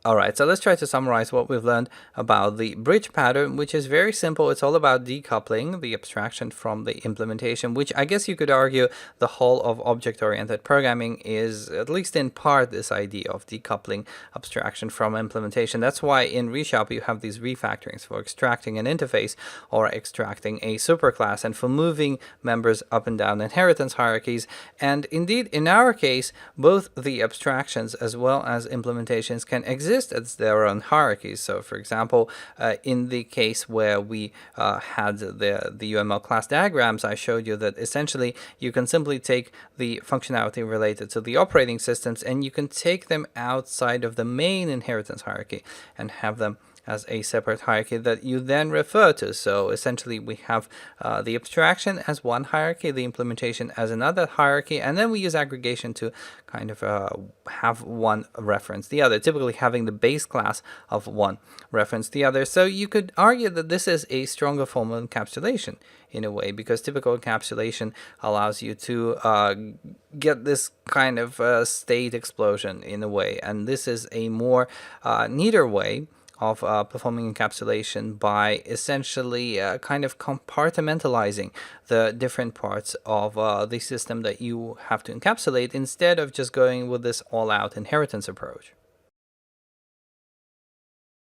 All right, so let's try to summarize what we've learned about the bridge pattern, which is very simple. It's all about decoupling the abstraction from the implementation, which I guess you could argue the whole of object-oriented programming is, at least in part, this idea of decoupling abstraction from implementation. That's why in ReShop you have these refactorings for extracting an interface or extracting a superclass and for moving members up and down inheritance hierarchies. And indeed, in our case, both the abstractions as well as implementations can exist as their own hierarchies. So, for example, in the case where we had the UML class diagrams, I showed you that essentially you can simply take the functionality related to the operating systems and you can take them outside of the main inheritance hierarchy and have them as a separate hierarchy that you then refer to. So essentially we have the abstraction as one hierarchy, the implementation as another hierarchy, and then we use aggregation to kind of have one reference the other, typically having the base class of one reference the other. So you could argue that this is a stronger form of encapsulation in a way, because typical encapsulation allows you to get this kind of state explosion in a way, and this is a more neater way of performing encapsulation by essentially kind of compartmentalizing the different parts of the system that you have to encapsulate instead of just going with this all-out inheritance approach.